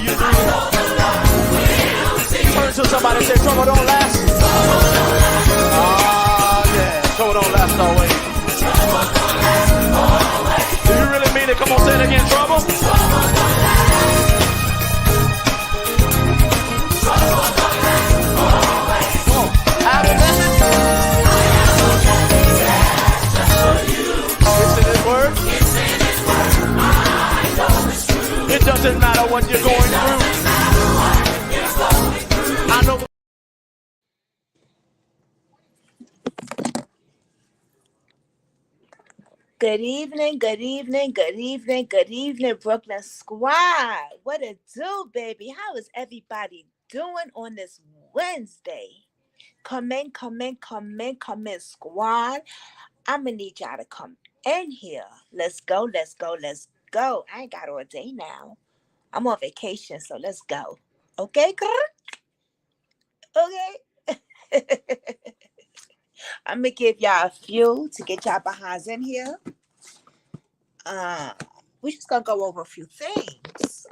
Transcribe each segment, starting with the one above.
you do. Turn to somebody and say, trouble don't last. Ah, yeah, trouble don't last always. Do you really mean it? Come on, say it again, trouble. It doesn't matter what you're going through. I know. Good evening, good evening, good evening, good evening, Brooklyn Squad. What it do, baby? How is everybody doing on this Wednesday? Come in, squad. I'm going to need y'all to come in here. Let's go. I ain't got all day now. I'm on vacation, so let's go. Okay? Okay? I'm going to give y'all a few to get y'all behinds in here. We just going to go over a few things.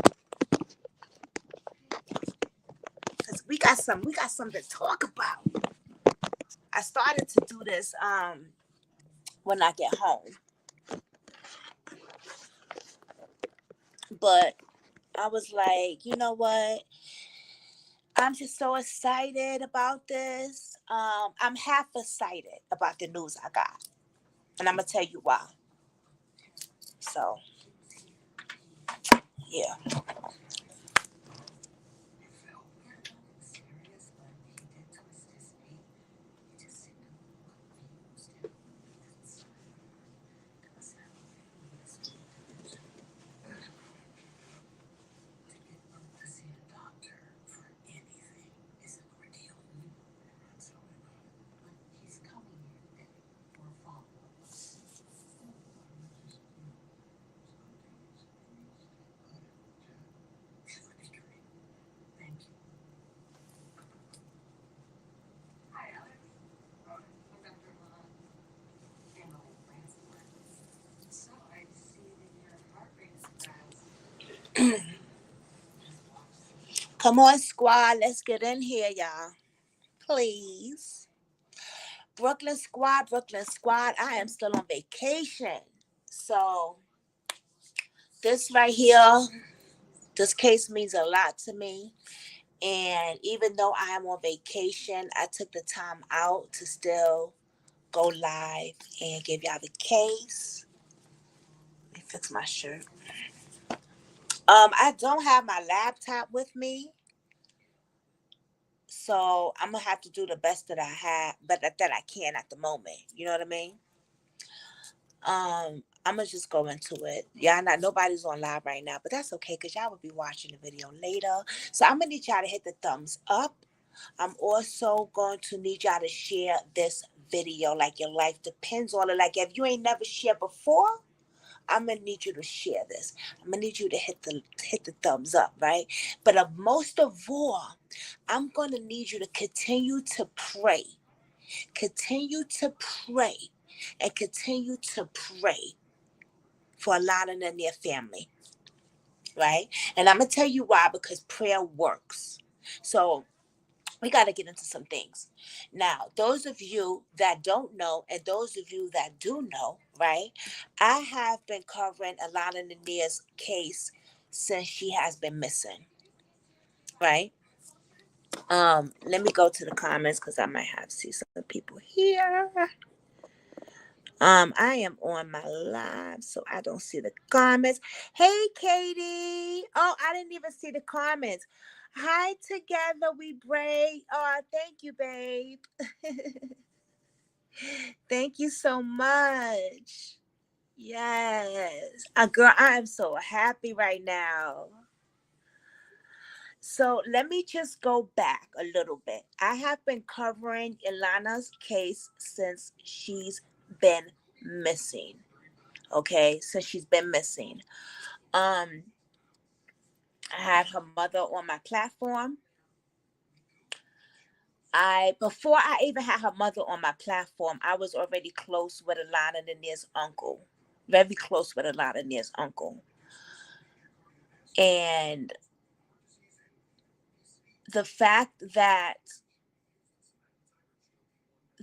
Because we got something to talk about. I started to do this when I get home. But I was like, you know what? I'm just so excited about this. I'm half excited about the news I got. And I'm going to tell you why. So, yeah. Come on, squad. Let's get in here, y'all. Please. Brooklyn squad. I am still on vacation. So, this right here, this case means a lot to me. And even though I am on vacation, I took the time out to still go live and give y'all the case. Let me fix my shirt. I don't have my laptop with me. So I'm gonna have to do the best that I have, but that I can at the moment. You know what I mean? I'm gonna just go into it. Y'all nobody's on live right now, but that's okay because y'all will be watching the video later. So I'm gonna need y'all to hit the thumbs up. I'm also going to need y'all to share this video like your life depends on it. Like if you ain't never shared before, I'm gonna need you to share this. I'm gonna need you to hit the thumbs up, right? But most of all, I'm gonna need you to continue to pray. Continue to pray and continue to pray for Allahnia and their family, right? And I'm gonna tell you why, because prayer works. So we got to get into some things. Now, those of you that don't know and those of you that do know, right, I have been covering Allahnia Lenoir's case since she has been missing, right? Let me go to the comments because I might have to see some people here. I am on my live, so I don't see the comments. Hey, Katie. Oh, I didn't even see the comments. Hi, together we brave. Oh, thank you, babe. Thank you so much. Yes. Girl, I am so happy right now. So let me just go back a little bit. I have been covering Ilana's case since she's been missing. Okay, so she's been missing. I had her mother on my platform. Before I even had her mother on my platform, I was already close with Allahnia Lenoir's uncle. Very close with Allahnia Lenoir's uncle. And the fact that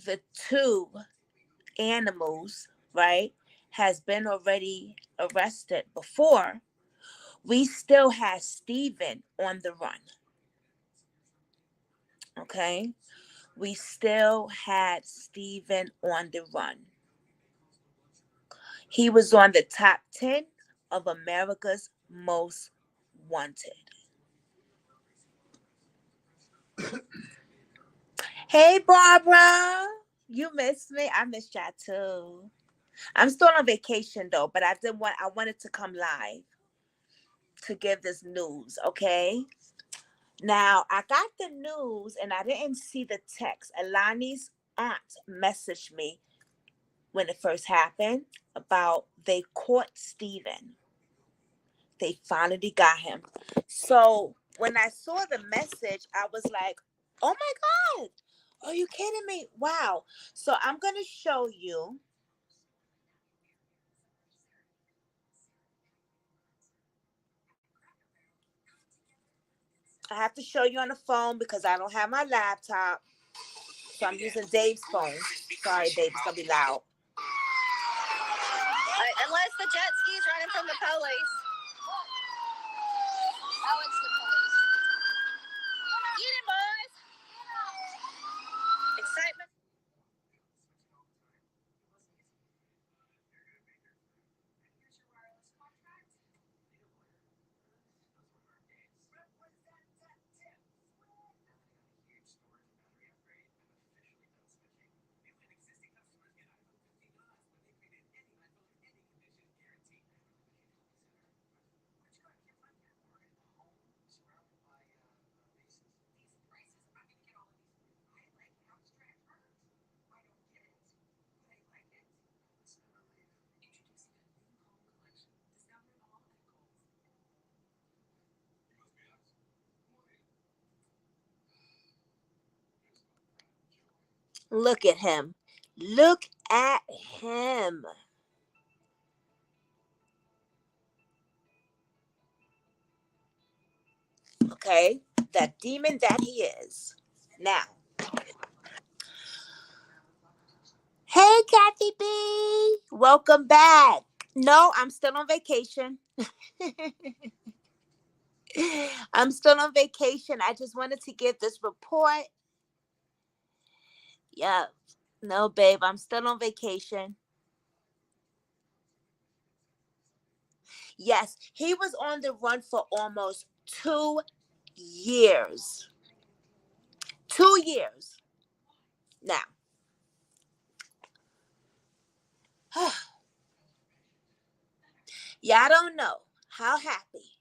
the two animals, right, has been already arrested before, we still had Steven on the run. Okay? We still had Steven on the run. He was on the top 10 of America's most wanted. Hey, Barbara. You missed me. I missed y'all too. I'm still on vacation though, but I wanted to come live to give this news, okay? Now, I got the news and I didn't see the text. Alani's aunt messaged me when it first happened about they caught Steven. They finally got him. So when I saw the message, I was like, oh my God, are you kidding me? Wow. So I'm going to show you. I have to show you on the phone because I don't have my laptop. So I'm using Dave's phone. Sorry, Dave, it's going to be loud. Unless the jet ski's running from the police. Oh, it's the police. Get it, boys. Excitement. Look at him. Look at him. Okay? That demon that he is. Now. Hey, Kathy B. Welcome back. No, I'm still on vacation. I'm still on vacation. I just wanted to give this report. Yeah. No, babe, I'm still on vacation. Yes, he was on the run for almost 2 years. 2 years. Now, y'all don't know how happy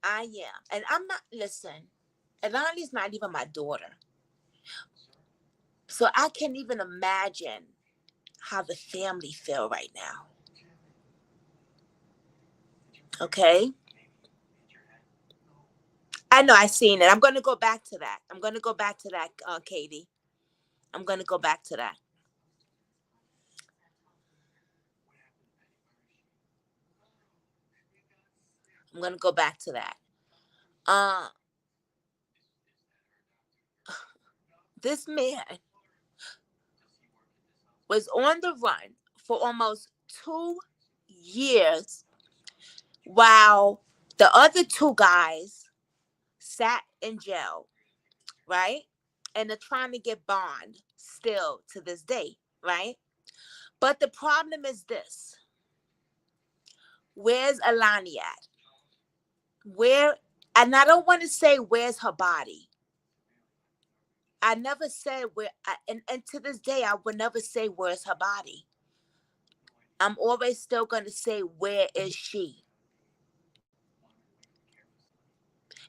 I am. And I'm not, listen, Alani's not even my daughter. So I can't even imagine how the family feel right now. Okay? I know, I seen it. I'm going to go back to that. Katie. I'm going to go back to that. I'm going to go back to that. This man was on the run for almost 2 years while the other two guys sat in jail, right? And they're trying to get bond still to this day, right? But the problem is this. Where's Allahnia at? And I don't want to say where's her body. I never said where, and to this day, I would never say where's her body. I'm always still going to say, where is she?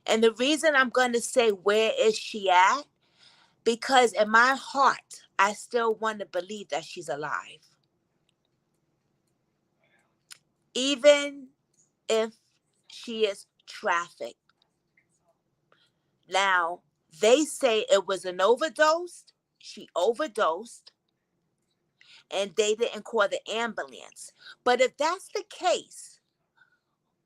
And the reason I'm going to say, where is she at? Because in my heart, I still want to believe that she's alive. Even if she is trafficked. Now, they say it was an overdose. She overdosed. And they didn't call the ambulance. But if that's the case,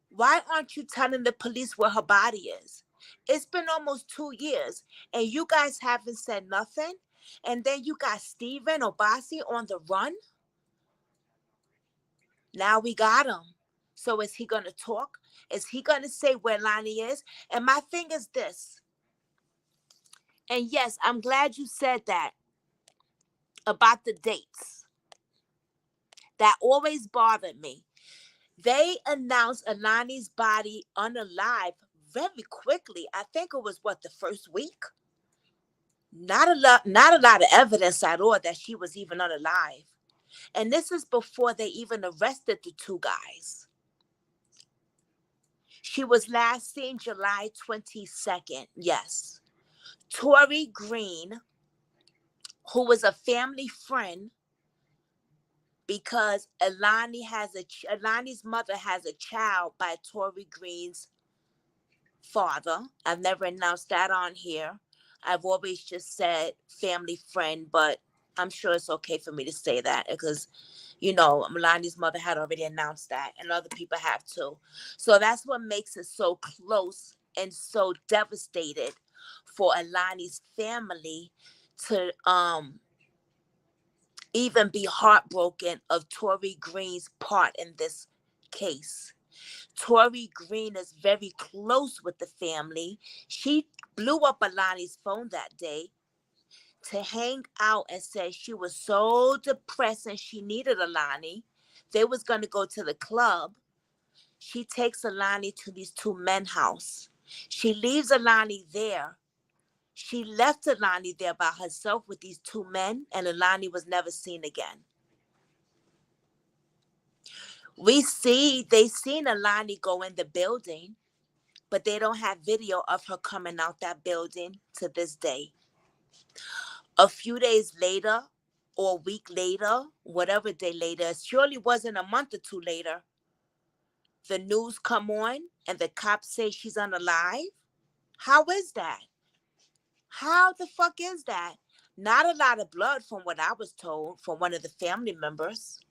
why aren't you telling the police where her body is? It's been almost 2 years, and you guys haven't said nothing. And then you got Steven Oboite on the run. Now we got him. So is he going to talk? Is he going to say where Lonnie is? And my thing is this. And yes, I'm glad you said that about the dates. That always bothered me. They announced Alani's body unalive very quickly. I think it was the first week. Not a lot of evidence at all that she was even unalive. And this is before they even arrested the two guys. She was last seen July 22nd. Yes. Tori Green, who was a family friend, because Alani's mother has a child by Tori Green's father. I've never announced that on here. I've always just said family friend, but I'm sure it's okay for me to say that because, Melania's mother had already announced that, and other people have too. So that's what makes it so close and so devastated for Alani's family to even be heartbroken of Tori Green's part in this case. Tori Green is very close with the family. She blew up Alani's phone that day to hang out and said she was so depressed and she needed Alani. They was going to go to the club. She takes Alani to these two men's house. She leaves Alani there. She left Alani there by herself with these two men, and Alani was never seen again. They seen Alani go in the building, but they don't have video of her coming out that building to this day. A few days later, or a week later, whatever day later, it surely wasn't a month or two later, the news come on and the cops say she's unalive. How is that? How the fuck is that? Not a lot of blood from what I was told from one of the family members.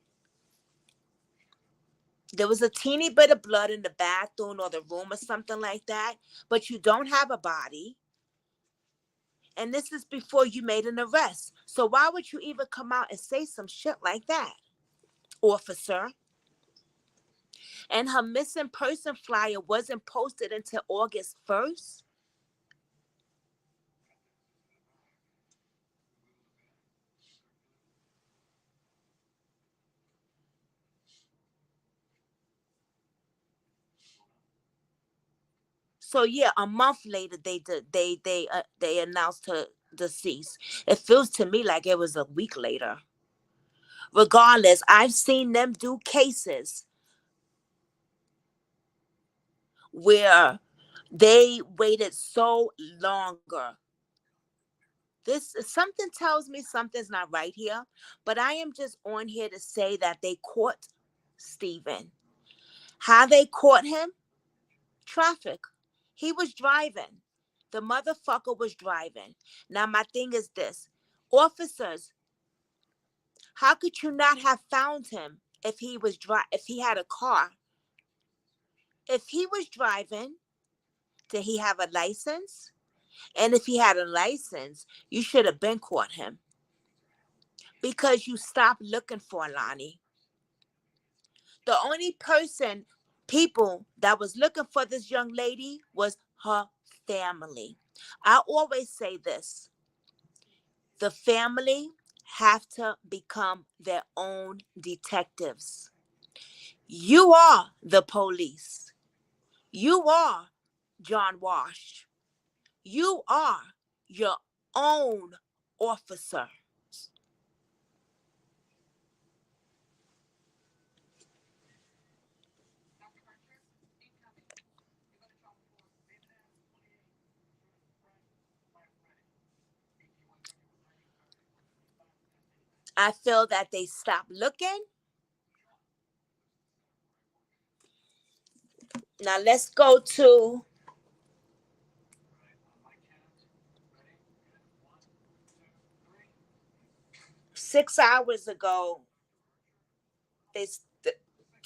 There was a teeny bit of blood in the bathroom or the room or something like that, but you don't have a body. And this is before you made an arrest. So why would you even come out and say some shit like that, officer? And her missing person flyer wasn't posted until August 1st. So yeah, a month later they announced her deceased. It feels to me like it was a week later. Regardless, I've seen them do cases where they waited so longer. This something tells me something's not right here, but I am just on here to say that they caught Steven. How they caught him? Traffic. He was driving. The motherfucker was driving. Now my thing is this. Officers, how could you not have found him if he had a car? If he was driving, did he have a license? And if he had a license, you should have been caught him because you stopped looking for Lonnie. The only people that was looking for this young lady was her family. I always say this. The family have to become their own detectives. You are the police. You are John Wash. You are your own officer. I feel that they stopped looking. Now let's go to 6 hours ago. They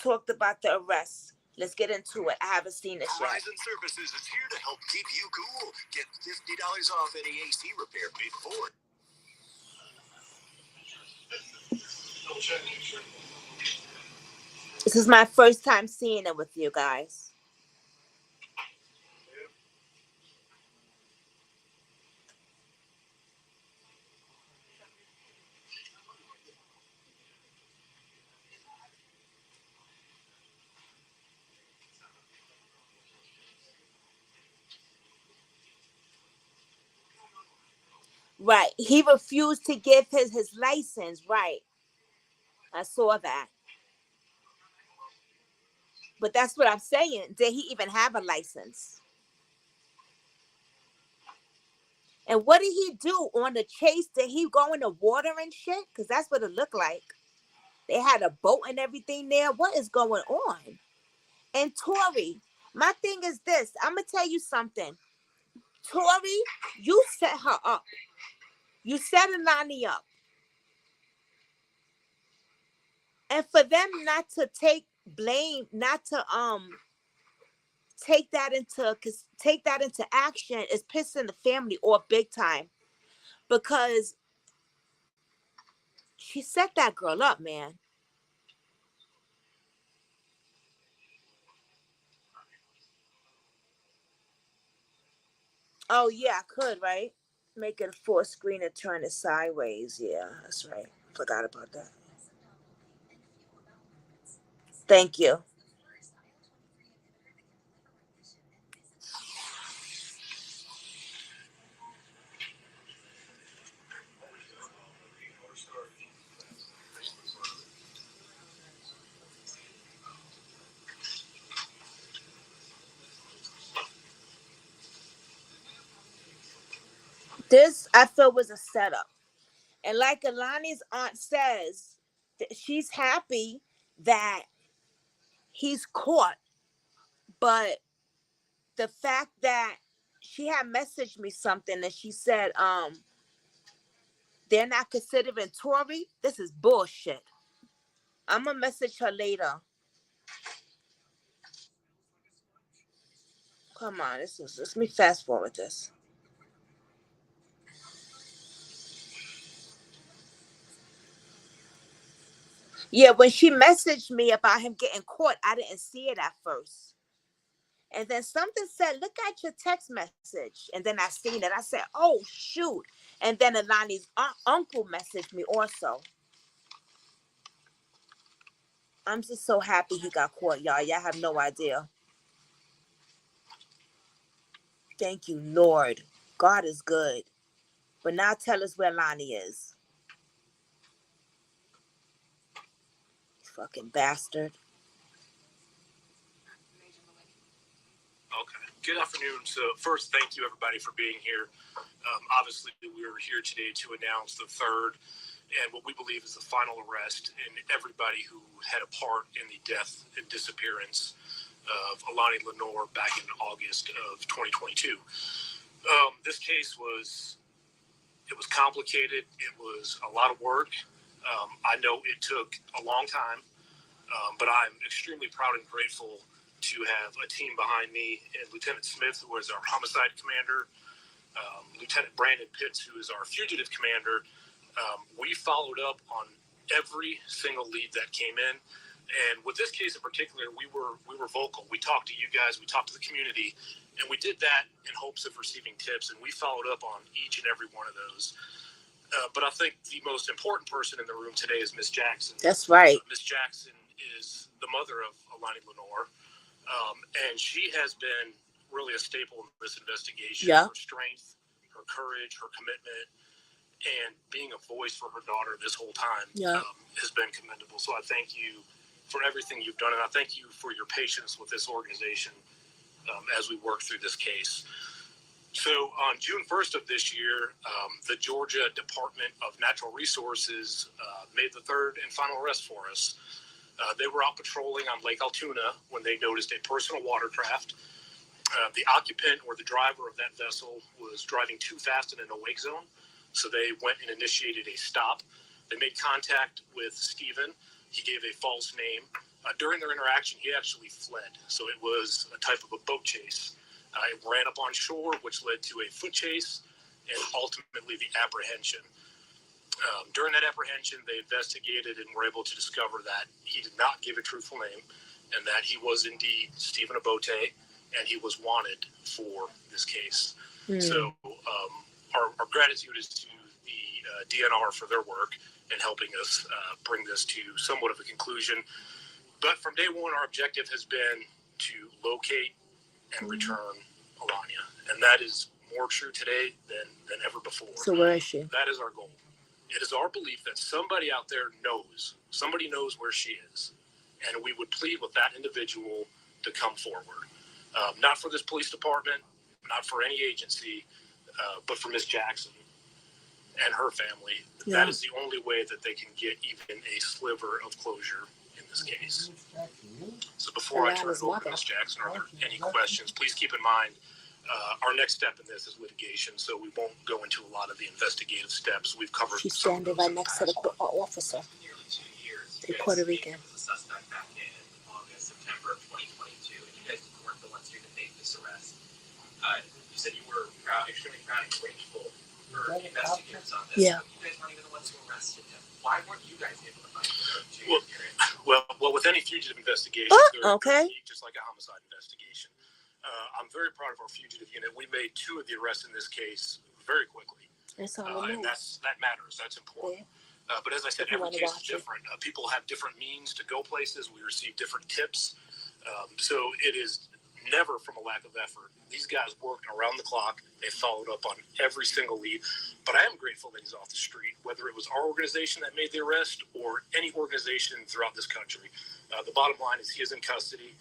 talked about the arrest. Let's get into it. I haven't seen this yet. Horizon Services is here to help keep you cool. Get $50 off any AC repair before. This is my first time seeing it with you guys. Right. He refused to give his license. Right. I saw that. But that's what I'm saying. Did he even have a license? And what did he do on the chase? Did he go in the water and shit? Because that's what it looked like. They had a boat and everything there. What is going on? And Tori, my thing is this. I'm going to tell you something. Tori, you set her up. You set Allahnia up. And for them not to take blame, not to take that into action is pissing the family off big time. Because she set that girl up, man. Oh, yeah, I could, right? Make it a full screen and turn it sideways. Yeah, that's right. Forgot about that. Thank you. This, I feel, was a setup. And like Alani's aunt says, she's happy that he's caught. But the fact that she had messaged me something and she said, they're not considering Tori, this is bullshit. I'm going to message her later. Come on, let me fast forward this. Yeah, when she messaged me about him getting caught, I didn't see it at first. And then something said, look at your text message. And then I seen it. I said, oh, shoot. And then Alani's uncle messaged me also. I'm just so happy he got caught, y'all. Y'all have no idea. Thank you, Lord. God is good. But now tell us where Lonnie is. Fucking bastard. Okay. Good afternoon. So first, thank you everybody for being here. Obviously, we are here today to announce the third and what we believe is the final arrest in everybody who had a part in the death and disappearance of Allahnia Lenoir back in August of 2022. This case was complicated. It was a lot of work. I know it took a long time, but I'm extremely proud and grateful to have a team behind me, and Lieutenant Smith, who is our homicide commander, Lieutenant Brandon Pitts, who is our fugitive commander. We followed up on every single lead that came in, and with this case in particular, we were vocal. We talked to you guys, we talked to the community, and we did that in hopes of receiving tips, and we followed up on each and every one of those. But I think the most important person in the room today is Miss Jackson. That's right. Miss Jackson is the mother of Allahnia Lenoir. And she has been really a staple in this investigation. Yeah. Her strength, her courage, her commitment, and being a voice for her daughter this whole time has been commendable. So I thank you for everything you've done, and I thank you for your patience with this organization as we work through this case. So on June 1st of this year, the Georgia Department of Natural Resources made the third and final arrest for us. They were out patrolling on Lake Altoona when they noticed a personal watercraft. The occupant or the driver of that vessel was driving too fast in a no-wake zone, so they went and initiated a stop. They made contact with Steven. He gave a false name. During their interaction, he actually fled. So it was a type of a boat chase. It ran up on shore, which led to a foot chase and ultimately the apprehension. During that apprehension, they investigated and were able to discover that he did not give a truthful name and that he was indeed Steven Oboite and he was wanted for this case. So our gratitude is to the DNR for their work in helping us bring this to somewhat of a conclusion. But from day one, our objective has been to locate and return Allahnia. And that is more true today than ever before. So where is she? That is our goal. It is our belief that somebody out there knows where she is. And we would plead with that individual to come forward. Not for this police department, not for any agency, but for Miss Jackson and her family. Yeah. That is the only way that they can get even a sliver of closure in this case. So before I turn it over to Miss Jackson, are there any questions? Please keep in mind, our next step in this is litigation, so we won't go into a lot of the investigative steps. We've covered. She's standing right next to the officer. Nearly 2 years. The Puerto Rican. The suspect back in August, September of 2022, and you guys weren't the ones who made this arrest. You said you were extremely proud and grateful for the investigators on this. Yeah. But you guys weren't even the ones who arrested him. Why weren't you guys able to find him? Well, with any fugitive investigation, okay, just like a homicide investigation. I'm very proud of our fugitive unit. We made 2 of the arrests in this case very quickly. And that matters. That's important. Yeah. But as I said, every case is different. People have different means to go places. We receive different tips. So it is never from a lack of effort. These guys worked around the clock. They followed up on every single lead. But I am grateful that he's off the street, whether it was our organization that made the arrest or any organization throughout this country. The bottom line is he is in custody,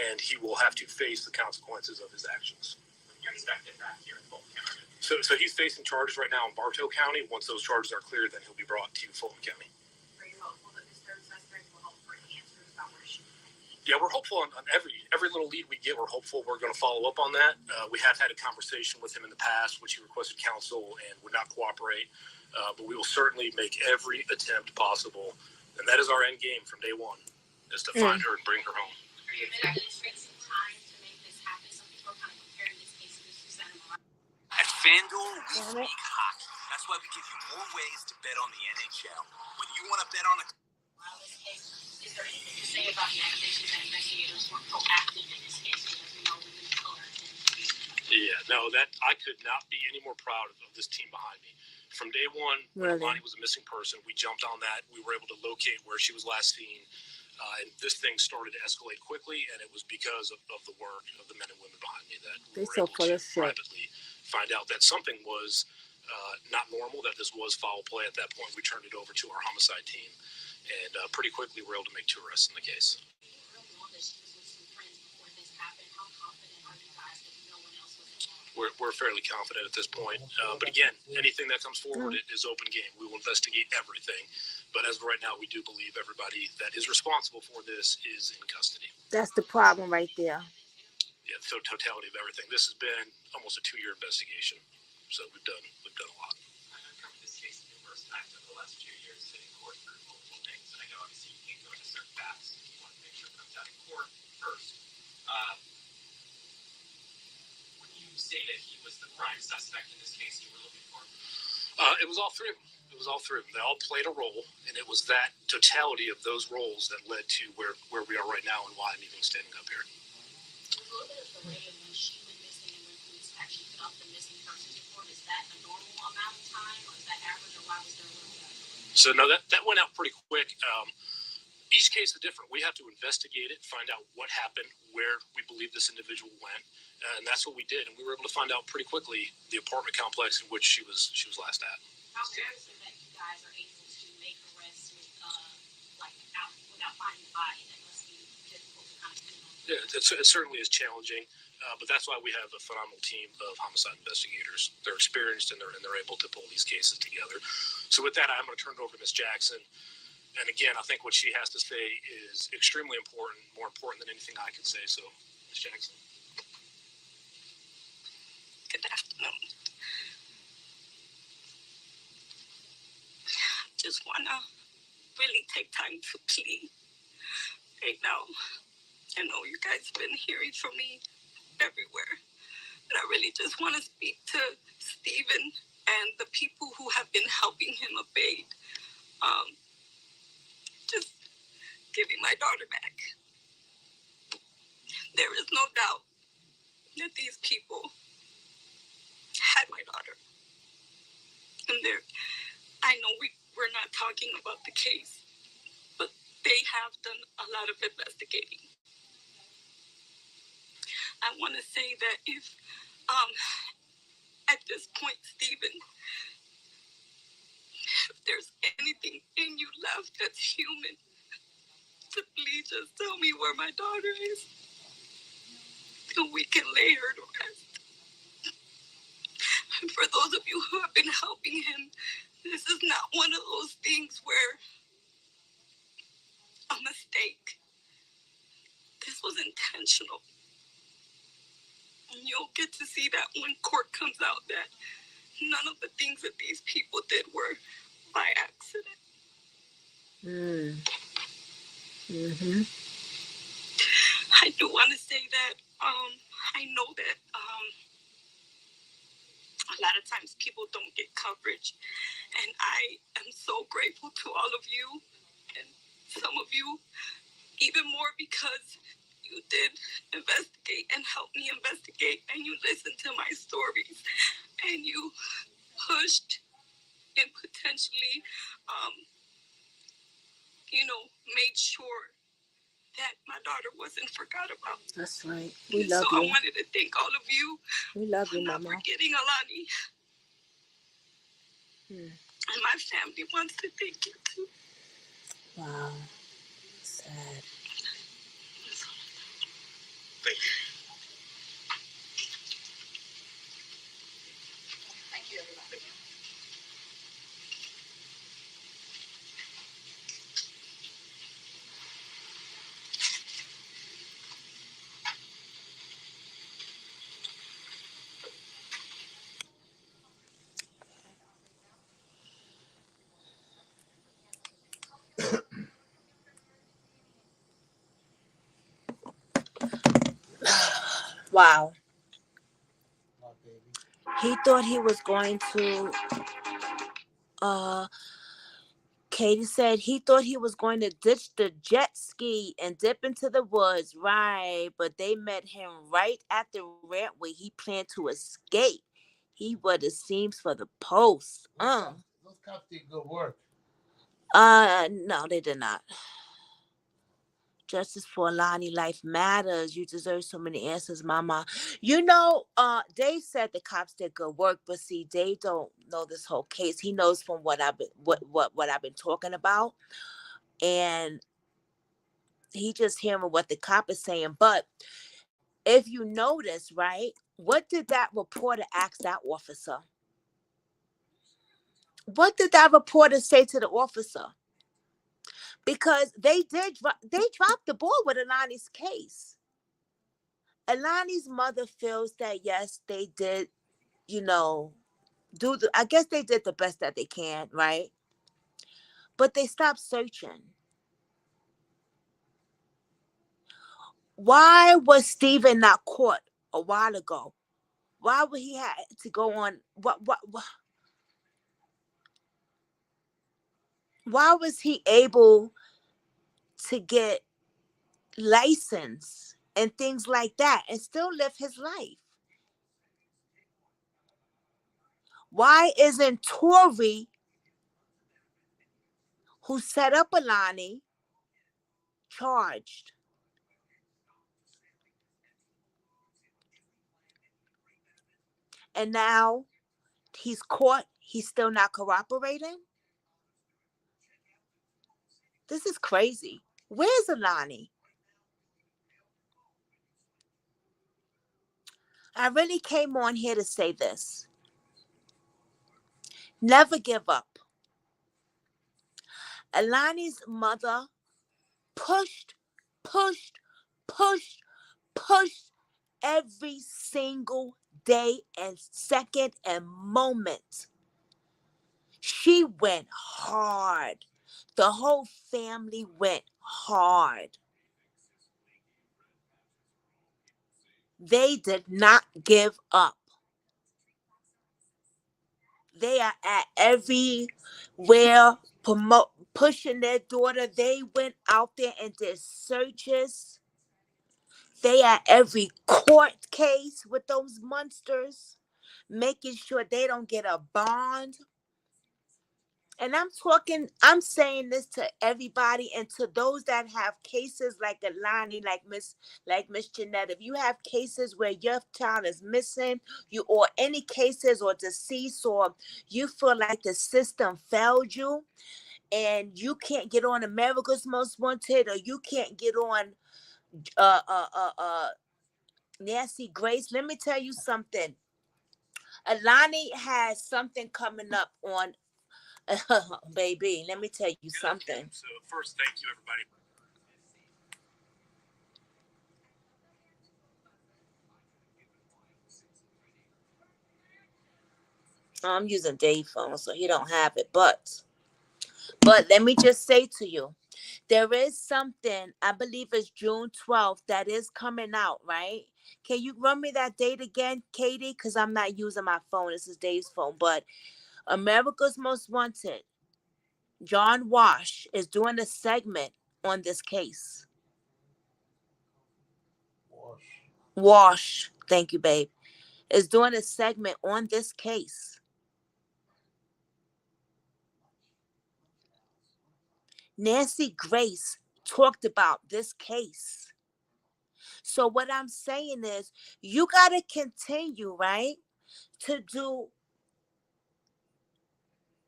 and he will have to face the consequences of his actions. You're expected back here in Fulton County. So he's facing charges right now in Bartow County. Once those charges are cleared, then he'll be brought to Fulton County. Are you hopeful that this third suspect will help bring answers about where she is? Yeah, we're hopeful on every little lead we get. We're hopeful we're going to follow up on that. We have had a conversation with him in the past, which he requested counsel and would not cooperate. But we will certainly make every attempt possible, and that is our end game from day one, is to find her and bring her home. Are you going to take some time to make this happen? Some people are kind of comparing this case to Susanna Moran. At FanDuel, we speak hockey. That's why we give you more ways to bet on the NHL. When you want to bet on a... While this case, is there anything to say about the accusations that investigators were proactive in this case? Because we know women of color tend to be... Yeah, no, that I could not be any more proud of this team behind me. From day one, when Allahnia was a missing person, we jumped on that. We were able to locate where she was last seen. And this thing started to escalate quickly, and it was because of the work of the men and women behind me that we were able to privately find out that something was not normal, that this was foul play. At that point, we turned it over to our homicide team, and pretty quickly we were able to make 2 arrests in the case. We're fairly confident at this point. But again, anything that comes forward is open game. We will investigate everything. But as of right now, we do believe everybody that is responsible for this is in custody. That's the problem right there. Yeah, so totality of everything. This has been almost a 2-year investigation. So we've done a lot. I've covered this case numerous times over the last 2 years, sitting in court for multiple things. And I know obviously you can't go into certain facts. You want to make sure it comes out in court first. When you say that he was the prime suspect in this case you were looking for? It was all 3 of them. They all played a role, and it was that totality of those roles that led to where we are right now and why I'm even standing up here. There was a little bit of delay in when she went missing and when police actually put up the missing persons report. Is that a normal amount of time, or is that average, or why was there a little bit of delay? So no, that went out pretty quick. Each case is different. We have to investigate it, find out what happened, where we believe this individual went, and that's what we did. And we were able to find out pretty quickly the apartment complex in which she was last at. How fair is it that you guys are able to make arrests without finding the body? That must be difficult to kind of put on. Yeah, it certainly is challenging, but that's why we have a phenomenal team of homicide investigators. They're experienced and they're able to pull these cases together. So with that, I'm going to turn it over to Ms. Jackson. And again, I think what she has to say is extremely important, more important than anything I can say. So, Ms. Jackson. Good afternoon. Just want to really take time to plead right now. I know you guys have been hearing from me everywhere, but I really just want to speak to Steven and the people who have been helping him evade. Just giving my daughter back. There is no doubt that these people had my daughter. And I know we're not talking about the case, but they have done a lot of investigating. I want to say that if, at this point, Steven, if there's anything in you left that's human, to please just tell me where my daughter is, and we can lay her to rest. And for those of you who have been helping him, this is not one of those things where a mistake. This was intentional. And you'll get to see that when court comes out, that none of the things that these people did were by accident. I do want to say that I know that a lot of times people don't get coverage, and I am so grateful to all of you, and some of you even more, because you did investigate and help me investigate, and you listened to my stories, and you pushed and potentially, made sure that my daughter wasn't forgot about. That's right. We love you. you. I wanted to thank all of you. We love you, Mama. Not forgetting Alani. And my family wants to thank you too. Wow. Sad. Thank you. Thank you, everybody. Wow. He thought he was going to, Katie said he thought he was going to ditch the jet ski and dip into the woods, right? But they met him right at the ramp where he planned to escape. He wore the seams for the post. Those cops did good work. No, they did not. Justice for Allahnia, life matters. You deserve so many answers, mama. Dave said the cops did good work, but see, Dave don't know this whole case. He knows from what I've been talking about, and he just hearing what the cop is saying. But if you notice, right, what did that reporter ask that officer? What did that reporter say to the officer? Because they dropped the ball with Alani's case. Alani's mother feels that yes, they did, I guess they did the best that they can, right? But they stopped searching. Why was Steven not caught a while ago? Why would he have to go on? Why was he able to get license and things like that and still live his life? Why isn't Tori, who set up Alani, charged? And now he's caught. He's still not cooperating. This is crazy. Where's Alani? I really came on here to say this. Never give up. Alani's mother pushed every single day and second and moment. She went hard. The whole family went hard. They did not give up. They are at everywhere pushing their daughter. They went out there and did searches. They are every court case with those monsters, making sure they don't get a bond. And I'm saying this to everybody and to those that have cases like Alani, like Miss Jeanette. If you have cases where your child is missing, or any cases or deceased, or you feel like the system failed you and you can't get on America's Most Wanted, or you can't get on uh uh uh uh Nancy Grace, let me tell you something. Alani has something coming up on baby, let me tell you something. So first, thank you, everybody. I'm using Dave's phone, so he don't have it. But let me just say to you, there is something, I believe it's June 12th, that is coming out, right? Can you run me that date again, Katie? Because I'm not using my phone. This is Dave's phone. But America's Most Wanted, John Wash, is doing a segment on this case. Wash, thank you, babe, is doing a segment on this case. Nancy Grace talked about this case. So what I'm saying is, you got to continue, right, to do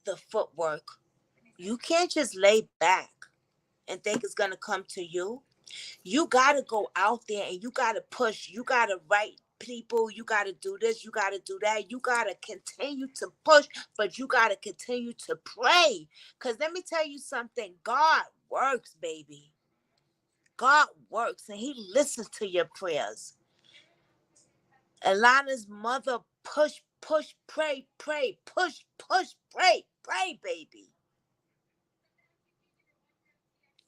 the footwork. You can't just lay back and think it's going to come to you. You got to go out there and you got to push. You got to write people. You got to do this. You got to do that. You got to continue to push, but you got to continue to pray. Because let me tell you something. God works, baby. God works, and he listens to your prayers. Alana's mother push, pray, push, pray, baby.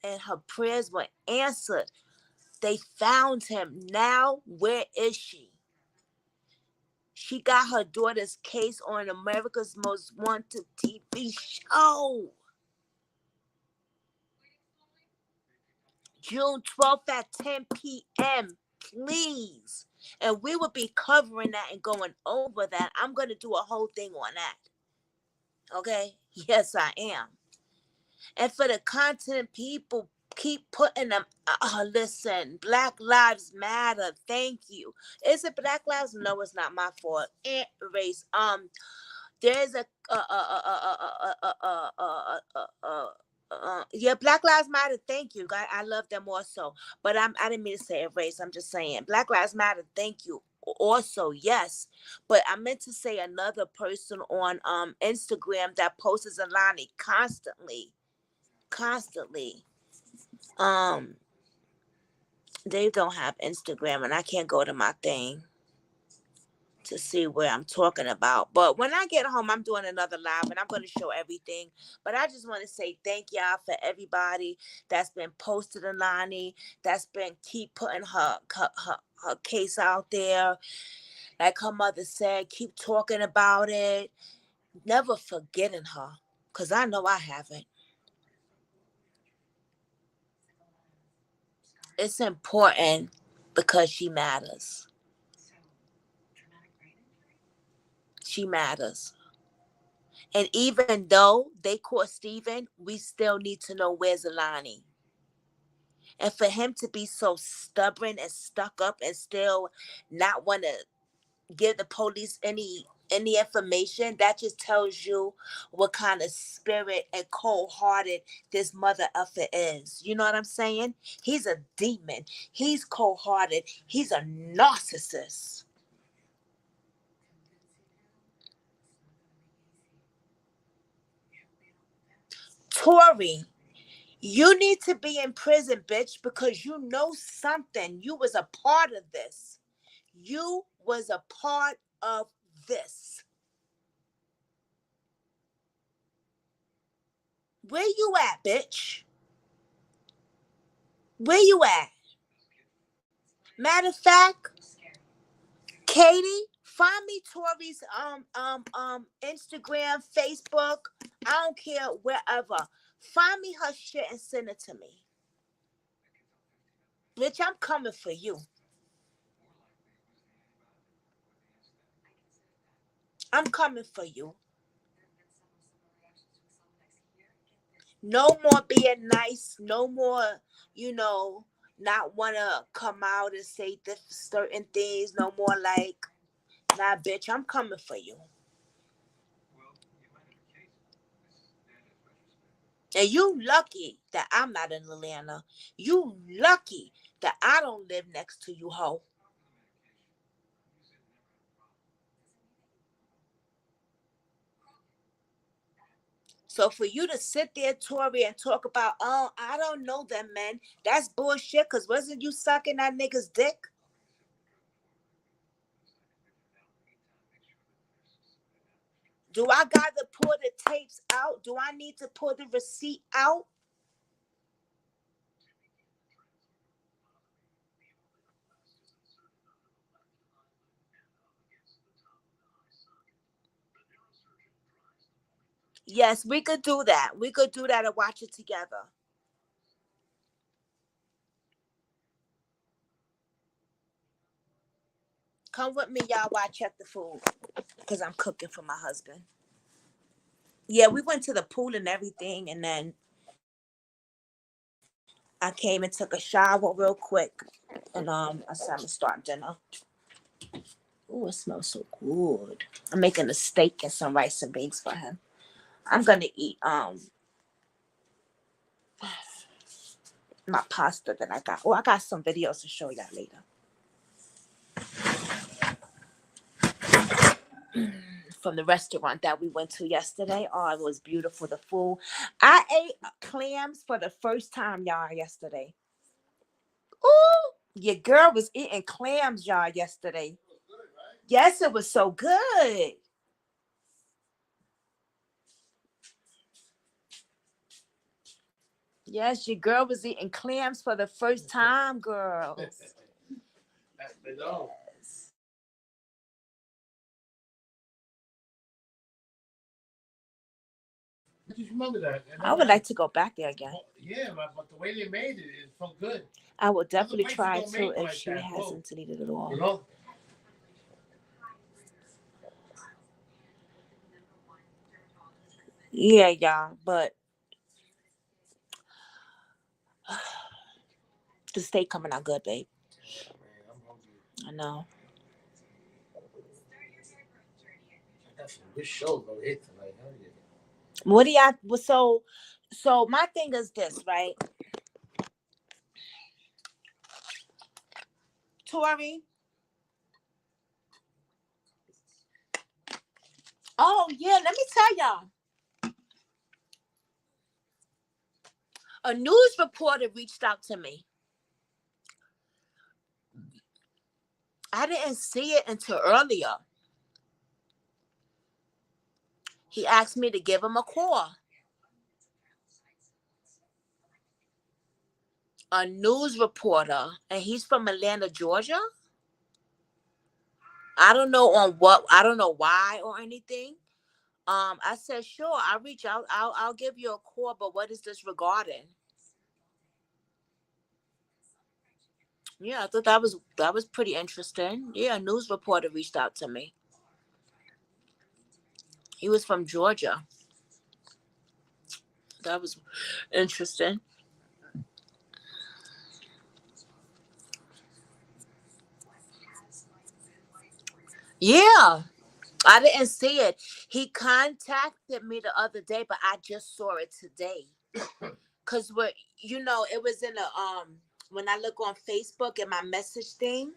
And her prayers were answered. They found him. Now, where is she? She got her daughter's case on America's Most Wanted TV show. June 12th at 10 p.m. Please. And we will be covering that and going over that. I'm going to do a whole thing on that. Okay? Yes, I am. And for the content people, keep putting them. Listen, Black Lives Matter. Thank you. Is it Black Lives? No, it's not my fault. Race. There's a yeah, Black Lives Matter. Thank you. I love them also. But I didn't mean to say a race. I'm just saying Black Lives Matter. Thank you. Also, yes. But I meant to say another person on Instagram that posts Alani constantly. They don't have Instagram, and I can't go to my thing to see where I'm talking about. But when I get home, I'm doing another live and I'm going to show everything. But I just want to say thank y'all for everybody that's been posted Alani, that's been keep putting her case out there. Like her mother said, keep talking about it. Never forgetting her, because I know I haven't. It's important because she matters. She matters. And even though they caught Steven, we still need to know where's Alani. And for him to be so stubborn and stuck up and still not want to give the police any information, that just tells you what kind of spirit and cold-hearted this mother effer is. You know what I'm saying? He's a demon. He's cold-hearted. He's a narcissist. Tori, you need to be in prison, bitch, because you know something. You was a part of this. You was a part of this. Where you at, bitch? Where you at? Matter of fact, Katie, find me Tori's Instagram, Facebook. I don't care, wherever. Find me her shit and send it to me. Bitch, I'm coming for you. I'm coming for you. No more being nice. No more, not want to come out and say certain things. No more like, nah, bitch, I'm coming for you. And you lucky that I'm not in Atlanta. You lucky that I don't live next to you, ho. So for you to sit there, Tori, and talk about, oh, I don't know them, man, that's bullshit, because wasn't you sucking that nigga's dick? Do I got to pull the tapes out? Do I need to pull the receipt out? Yes, we could do that. We could do that and watch it together. Come with me, y'all, while I check the food, because I'm cooking for my husband. Yeah, we went to the pool and everything, and then I came and took a shower real quick, and I said I'm gonna start dinner. Oh, it smells so good. I'm making a steak and some rice and beans for him. I'm gonna eat my pasta that I got. Oh, I got some videos to show y'all later. From the restaurant that we went to yesterday. Oh, it was beautiful. The food. I ate clams for the first time, y'all, yesterday. Ooh, your girl was eating clams, y'all, yesterday. Yes, it was so good. Yes, your girl was eating clams for the first time, girls. Yes. I just remember that. I would like to go back there again. Yeah, but the way they made it, it felt good. I will definitely Other places try don't to make if like she that, hasn't deleted it all. You know? Yeah, y'all, but the steak coming out good, babe. Yeah, man, I'm hungry. I know. I got some good shows over here tonight. Hell yeah. What do y'all? So my thing is this, right, Tori? Oh yeah, let me tell y'all. A news reporter reached out to me. I didn't see it until earlier. He asked me to give him a call. A news reporter, and he's from Atlanta, Georgia. I don't know on what. I don't know why or anything. I said sure. I'll reach out. I'll give you a call. But what is this regarding? Yeah, I thought that was pretty interesting. Yeah, a news reporter reached out to me. He was from Georgia. That was interesting. Yeah, I didn't see it. He contacted me the other day, but I just saw it today. Cause it was in a when I look on Facebook in my message thing.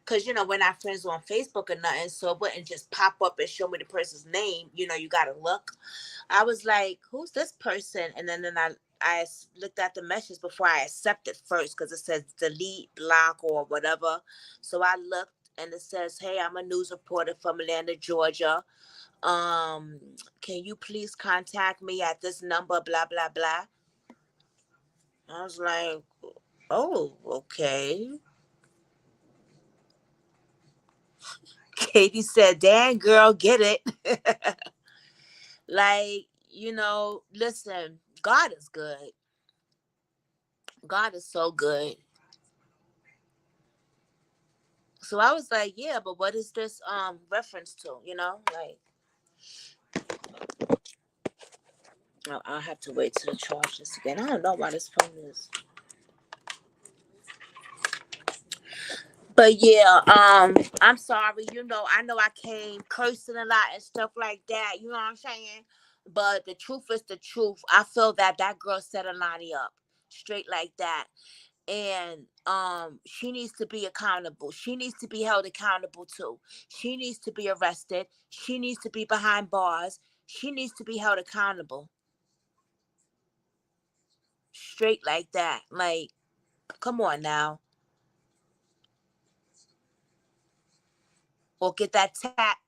Cause we're not friends on Facebook or nothing, so it wouldn't just pop up and show me the person's name. You gotta look. I was like, "Who's this person?" And then I looked at the message before I accepted first, because it says delete, block, or whatever. So I looked, and it says, "Hey, I'm a news reporter from Atlanta, Georgia. Can you please contact me at this number? Blah blah blah." I was like, "Oh, okay." Katie said, "Damn, girl, get it." Like, you know, listen, God is good. God is so good. So I was like, yeah, but what is this reference to? You know, like I'll have to wait till the charge this again. I don't know why this phone is. But yeah, I'm sorry. You know I came cursing a lot and stuff like that. You know what I'm saying? But the truth is the truth. I feel that girl set Alani up straight like that, and she needs to be accountable. She needs to be held accountable too. She needs to be arrested. She needs to be behind bars. She needs to be held accountable straight like that. Like, come on now. Or get that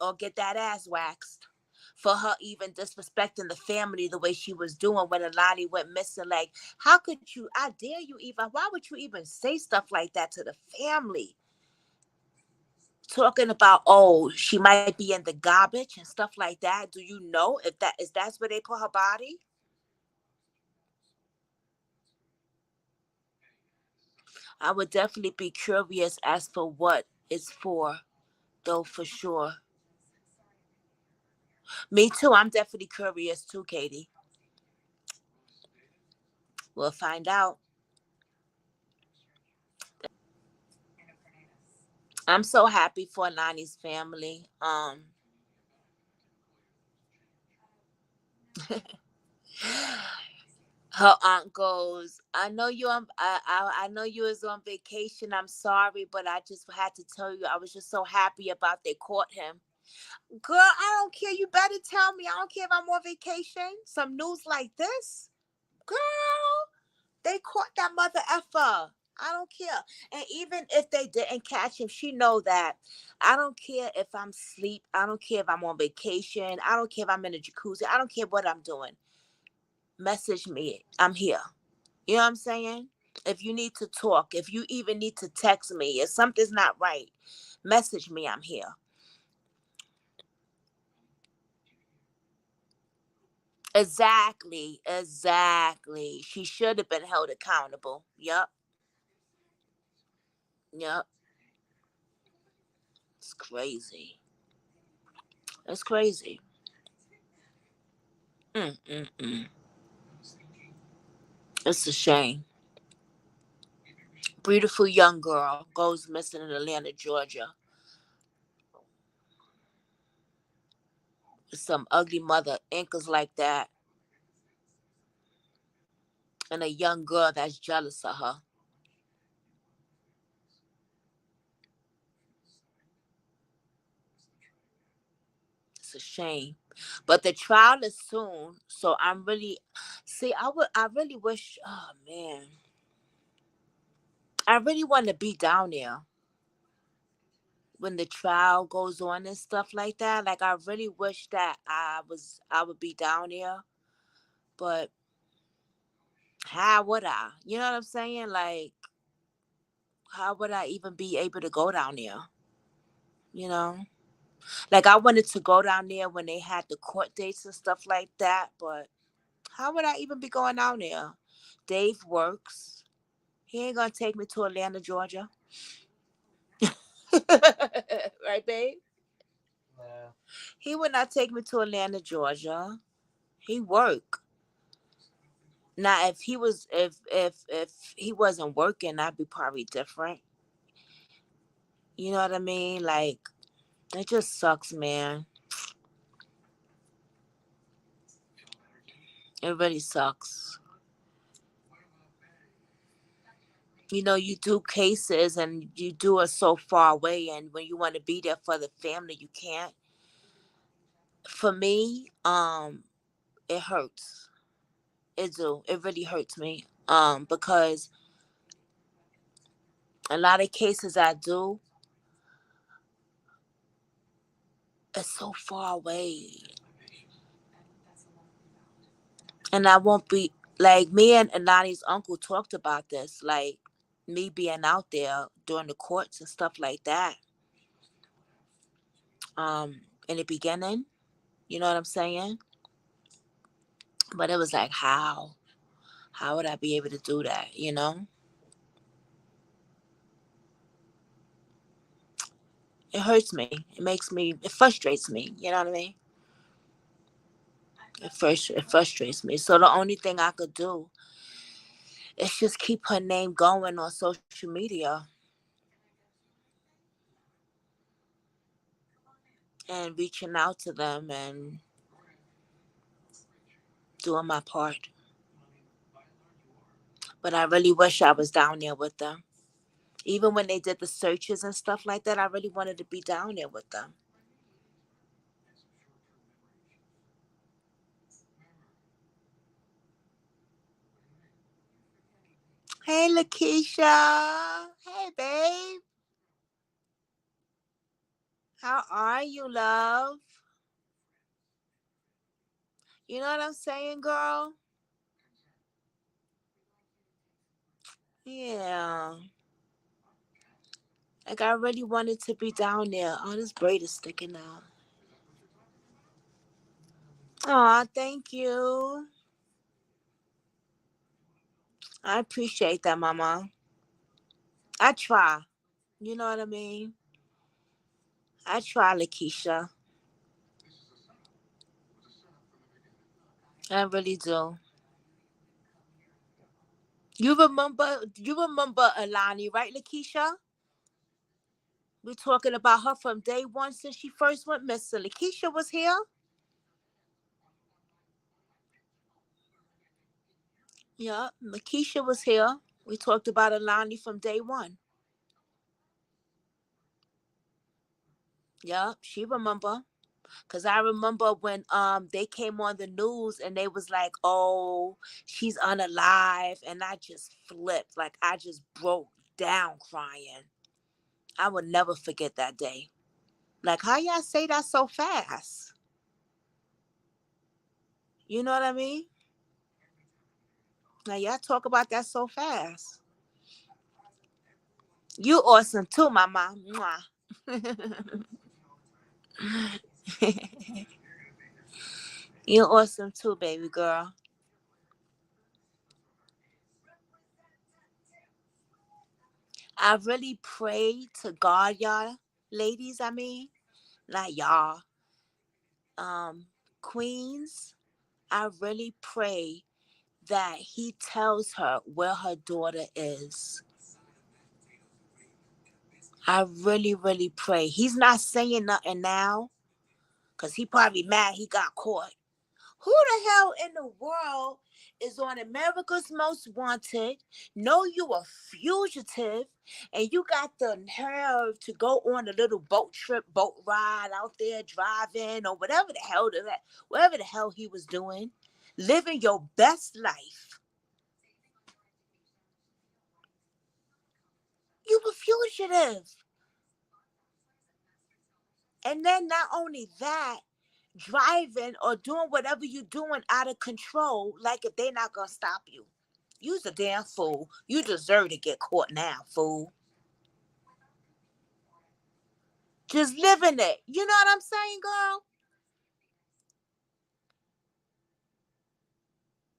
or get that ass waxed for her even disrespecting the family the way she was doing when Alani went missing. Like, how could you? I dare you even. Why would you even say stuff like that to the family? Talking about, oh, she might be in the garbage and stuff like that. Do you know if that's where they put her body? I would definitely be curious as for what it's for, though, for sure. Me too. I'm definitely curious too, Katie. We'll find out. I'm so happy for Nani's family. Her aunt goes, I know you on I know you was on vacation. I'm sorry, but I just had to tell you I was just so happy about they caught him. Girl, I don't care. You better tell me. I don't care if I'm on vacation. Some news like this. Girl, they caught that mother effer. I don't care. And even if they didn't catch him, she know that. I don't care if I'm asleep. I don't care if I'm on vacation. I don't care if I'm in a jacuzzi. I don't care what I'm doing. Message me. I'm here. You know what I'm saying? If you need to talk, if you even need to text me, if something's not right, message me. I'm here. Exactly. Exactly. She should have been held accountable. Yep. Yep. It's crazy. It's crazy. Mm-mm-mm. It's a shame. Beautiful young girl goes missing in Atlanta, Georgia. Some ugly mother incas like that, and a young girl that's jealous of her. It's a shame. But the trial is soon, so I'm really see. I really wish. Oh man, I really want to be down there when the trial goes on and stuff like that. Like, I really wish that I would be down there, but how would I? You know what I'm saying? Like, how would I even be able to go down there? You know, like, I wanted to go down there when they had the court dates and stuff like that, but how would I even be going down there? Dave works. He ain't gonna take me to Atlanta, Georgia. Right, babe? Yeah. He would not take me to Atlanta, Georgia. He work. Now, if he was, if he wasn't working, I'd be probably different. You know what I mean? Like, it just sucks, man. It really sucks. You know, you do cases and you do it so far away, and when you want to be there for the family, you can't. For me, it hurts. It do. It really hurts me. Because a lot of cases I do, it's so far away, and I won't be like me and Anani's uncle talked about this, like me being out there during the courts and stuff like that. in the beginning. You know what I'm saying? But it was like, how? How would I be able to do that? You know? It hurts me. It frustrates me. You know what I mean? It frustrates me. So the only thing I could do is just keep her name going on social media and reaching out to them and doing my part. But I really wish I was down there with them. Even when they did the searches and stuff like that, I really wanted to be down there with them. Hey, Lakeisha. Hey, babe. How are you, love? You know what I'm saying, girl? Yeah. Like, I really wanted to be down there. Oh, this braid is sticking out. Aw, thank you. I appreciate that, mama. I try. You know what I mean? I try, Lakeisha. I really do. You remember Alani, right, Lakeisha? We're talking about her from day one since she first went missing. Lakeisha was here. Yeah, Lakeisha was here. We talked about Alani from day one. Yeah, she remember. Cause I remember when they came on the news and they was like, "Oh, she's unalive," and I just flipped, like I just broke down crying. I would never forget that day. Like, how y'all say that so fast? You know what I mean? Now y'all talk about that so fast. You awesome too, mama. Mwah. You awesome too, baby girl. I really pray to God, y'all, ladies. I mean, not y'all, um, queens. I really pray that he tells her where her daughter is. I really, really pray. He's not saying nothing now because he probably mad he got caught. Who the hell in the world is on America's Most Wanted? Know you a fugitive, and you got the nerve to go on a little boat trip, boat ride out there, driving or whatever the hell he was doing, living your best life. You a fugitive, and then not only that, driving or doing whatever you're doing out of control, like if they're not gonna stop you. You's a damn fool. You deserve to get caught now, fool. Just living it. You know what I'm saying, girl?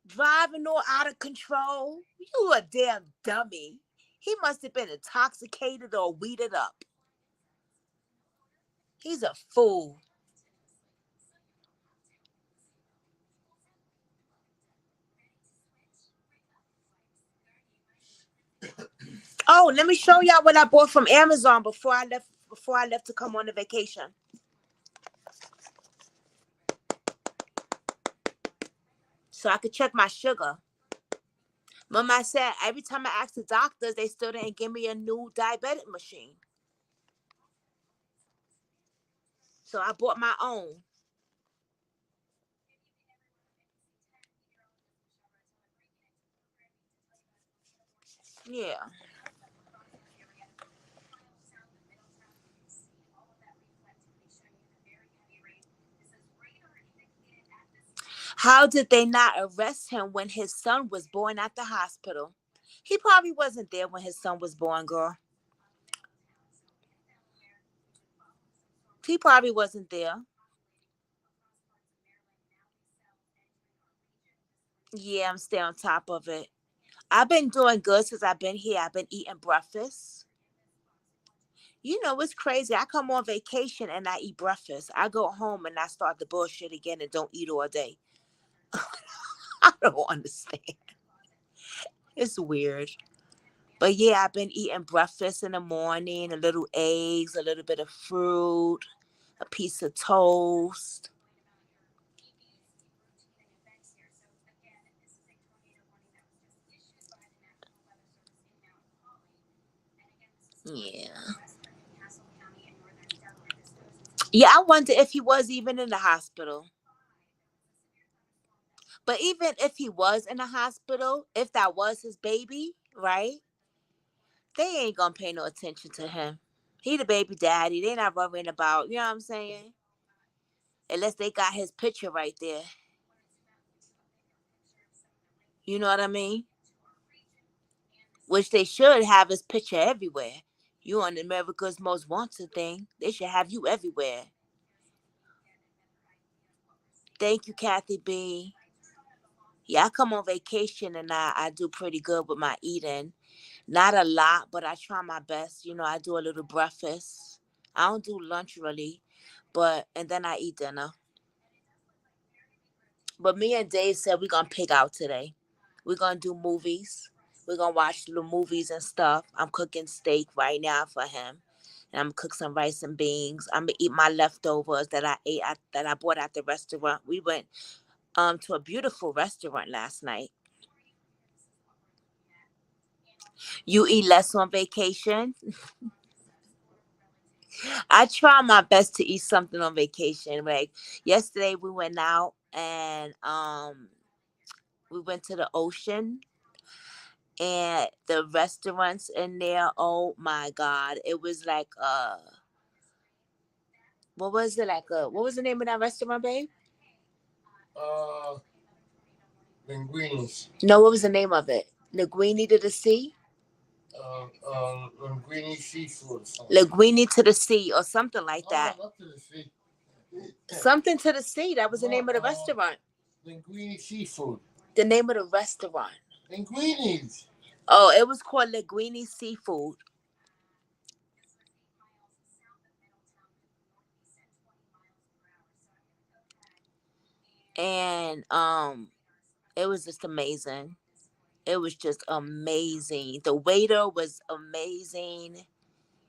Driving all out of control. You a damn dummy. He must have been intoxicated or weeded up. He's a fool. Oh, let me show y'all what I bought from Amazon before I left to come on a vacation. So I could check my sugar. Mama, I said every time I asked the doctors, they still didn't give me a new diabetic machine. So I bought my own. Yeah. How did they not arrest him when his son was born at the hospital? He probably wasn't there when his son was born, girl. He probably wasn't there. Yeah, I'm still on top of it. I've been doing good since I've been here. I've been eating breakfast. You know, it's crazy. I come on vacation and I eat breakfast. I go home and I start the bullshit again and don't eat all day. I don't understand. It's weird. But yeah, I've been eating breakfast in the morning, a little eggs, a little bit of fruit, a piece of toast. Yeah. Yeah, I wonder if he was even in the hospital. But even if he was in the hospital, if that was his baby, right? They ain't gonna pay no attention to him. He the baby daddy. They not worrying about, you know what I'm saying? Unless they got his picture right there. You know what I mean? Which they should have his picture everywhere. You on America's Most Wanted thing. They should have you everywhere. Thank you, Kathy B. Yeah, I come on vacation and I do pretty good with my eating. Not a lot, but I try my best. You know, I do a little breakfast. I don't do lunch really, but and then I eat dinner. But me and Dave said we're gonna pick out today. We're gonna do movies. We're gonna watch little movies and stuff. I'm cooking steak right now for him. And I'm gonna cook some rice and beans. I'm gonna eat my leftovers that I ate that I bought at the restaurant. We went to a beautiful restaurant last night. You eat less on vacation? I try my best to eat something on vacation. Like yesterday we went out and we went to the ocean and the restaurants in there, oh my god. It was like what was it like what was the name of that restaurant, babe? Uh, linguinis. No, what was the name of it? Linguini to the Sea? Linguini seafood. Linguini to the Sea or something like that. Oh, not to the sea. Something to the Sea. That was the name of the restaurant. Linguini seafood. The name of the restaurant. Linguinis. Oh, it was called Linguini Seafood. And it was just amazing. It was just amazing. The waiter was amazing.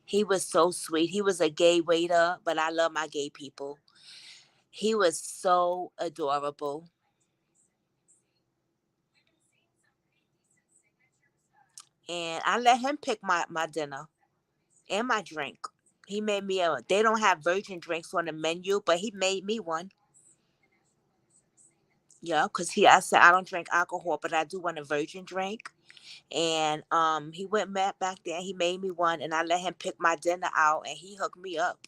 He was so sweet. He was a gay waiter, but I love my gay people. He was so adorable. And I let him pick my dinner and my drink. He made me they don't have virgin drinks on the menu, but he made me one. Yeah, because I said I don't drink alcohol, but I do want a virgin drink. And he went back there and he made me one and I let him pick my dinner out and he hooked me up.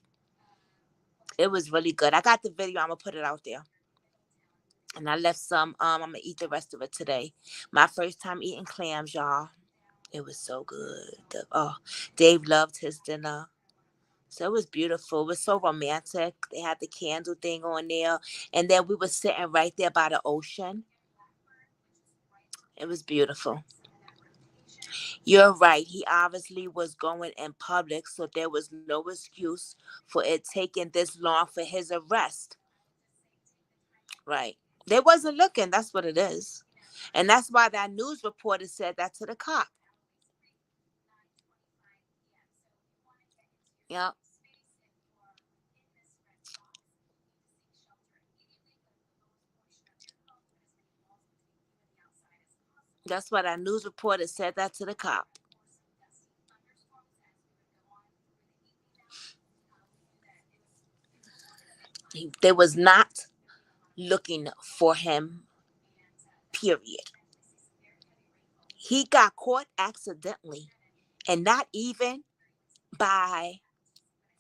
It was really good. I got the video, I'm gonna put it out there. And I left some, I'm gonna eat the rest of it today. My first time eating clams, y'all. It was so good. Dave loved his dinner. So it was beautiful. It was so romantic. They had the candle thing on there. And then we were sitting right there by the ocean. It was beautiful. You're right. He obviously was going in public, so there was no excuse for it taking this long for his arrest. Right. They wasn't looking. That's what it is. And that's why that news reporter said that to the cop. Yeah. That's why that news reporter said that to the cop. They was not looking for him, period. He got caught accidentally and not even by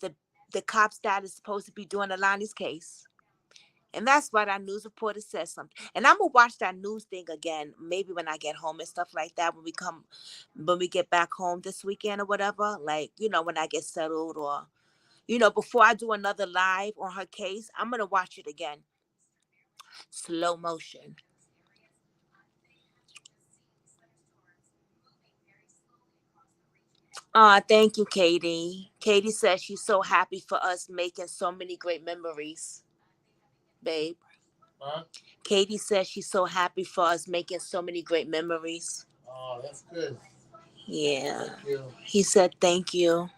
the the cops that is supposed to be doing Alani's case. And that's why that news reporter says something. And I'm gonna watch that news thing again, maybe when I get home and stuff like that. When we get back home this weekend or whatever, like when I get settled or You know, before I do another live on her case, I'm going to watch it again. Slow motion. Thank you, Katie. Katie says she's so happy for us making so many great memories, babe. Huh? Katie says she's so happy for us making so many great memories. Oh, that's good. Yeah. Thank you. He said thank you.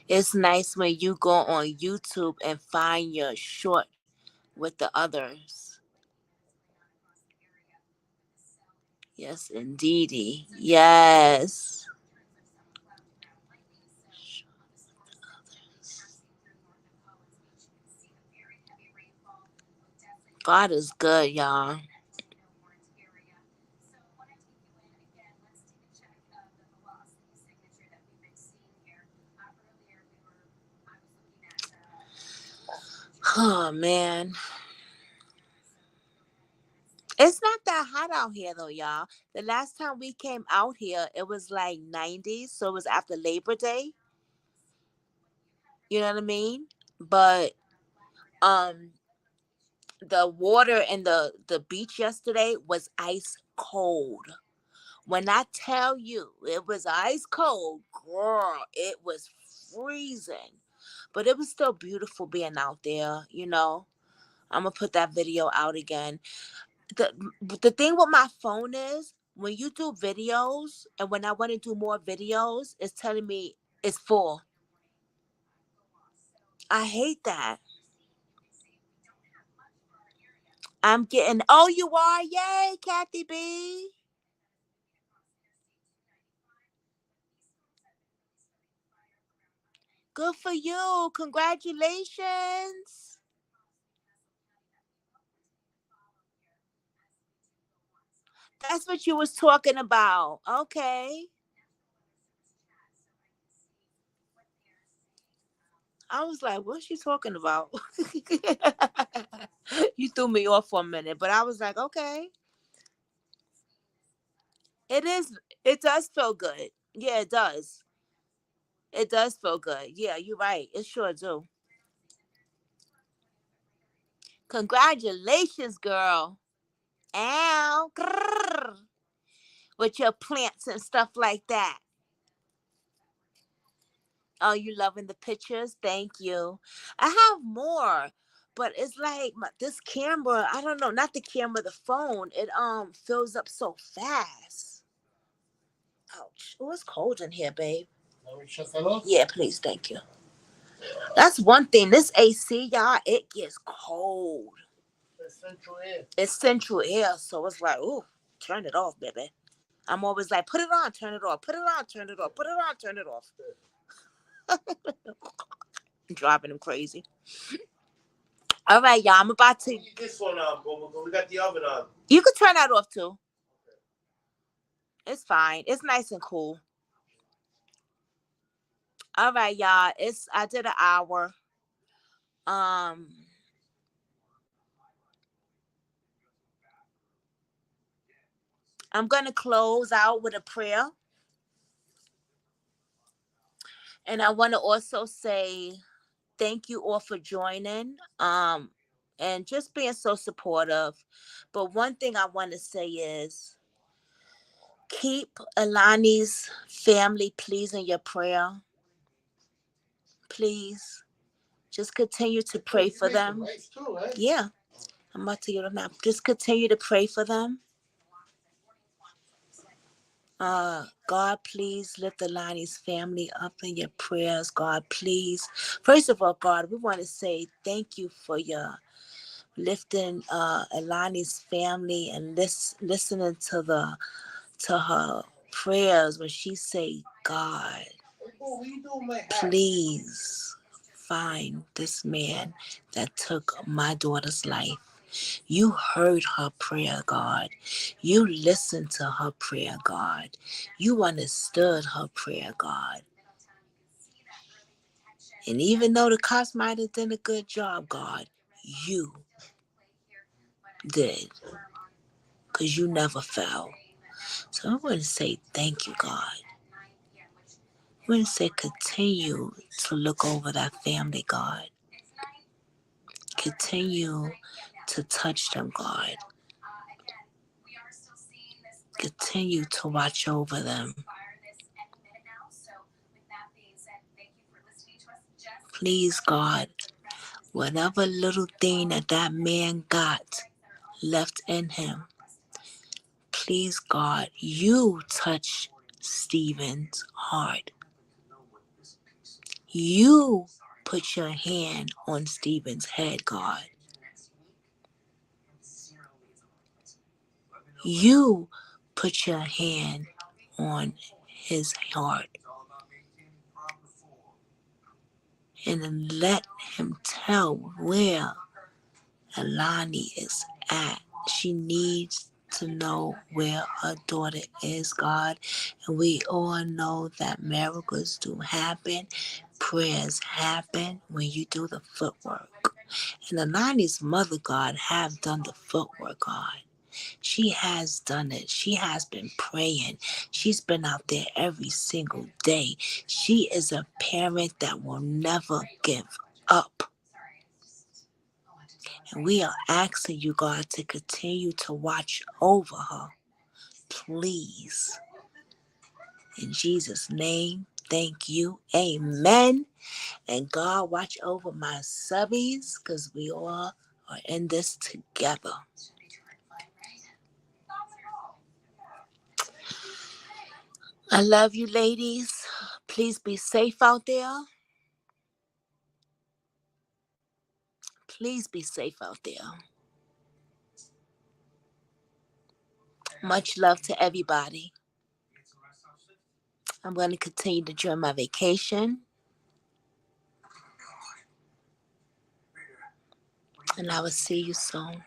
It's nice when you go on YouTube and find your short with the others. Yes, indeedy. Yes. God is good, y'all. Oh, man. It's not that hot out here, though, y'all. The last time we came out here, it was like 90s, so it was after Labor Day. You know what I mean? But um the water in the beach yesterday was ice cold. When I tell you it was ice cold, girl, it was freezing. But it was still beautiful being out there, you know. I'm gonna put that video out again. The the thing with my phone is when you do videos and when I want to do more videos, it's telling me it's full. I hate that. I'm getting, oh, you are? Yay, Kathy B. Good for you. Congratulations. That's what you was talking about. Okay. I was like, what's she talking about? You threw me off for a minute, but I was like, okay. It is, it does feel good. Yeah, it does. It does feel good. Yeah, you're right. It sure do. Congratulations, girl. Ow. Grrr. With your plants and stuff like that. Oh, you loving the pictures? Thank you. I have more, but it's like this camera. I don't know, not the camera, the phone. It fills up so fast. Ouch! Oh, it's cold in here, babe. Let me shut that off. Yeah, please, thank you. That's one thing. This AC, y'all, it gets cold. It's central air. It's central air, so it's like, ooh, turn it off, baby. I'm always like, put it on, turn it off, put it on, turn it off, put it on, turn it off. Driving them crazy. All right, y'all. I'm about to. Get this one on, Bobo. We got the oven on. You could turn that off too. It's fine. It's nice and cool. All right, y'all. I did an hour. Um, I'm gonna close out with a prayer, and I want to also say thank you all for joining. And just being so supportive. But one thing I want to say is keep Alani's family, please, in your prayer. Please. Just continue to pray for them. Yeah, I'm about to get them now. Just continue to pray for them. God, please lift Alani's family up in your prayers. God, please. First of all, God, we want to say thank you for your lifting Alani's family and listening to her prayers when she say, God, please find this man that took my daughter's life. You heard her prayer, God. You listened to her prayer, God. You understood her prayer, God. And even though the cops might have done a good job, God, you did. because you never fail. So I want to say thank you, God. I want to say continue to look over that family, God. Continue to touch them, God. Continue to watch over them. Please, God, whatever little thing that man got left in him, please, God, you touch Steven's heart. You put your hand on Steven's head, God. You put your hand on his heart. And then let him tell where Allahnia is at. She needs to know where her daughter is, God. And we all know that miracles do happen. Prayers happen when you do the footwork. And Allahnia's mother, God, have done the footwork, God. She has done it. She has been praying. She's been out there every single day. She is a parent that will never give up. And we are asking you, God, to continue to watch over her. Please. In Jesus' name, thank you. Amen. And God, watch over my subbies, because we all are in this together. I love you, ladies. Please be safe out there. Please be safe out there. Much love to everybody. I'm going to continue to enjoy my vacation. And I will see you soon.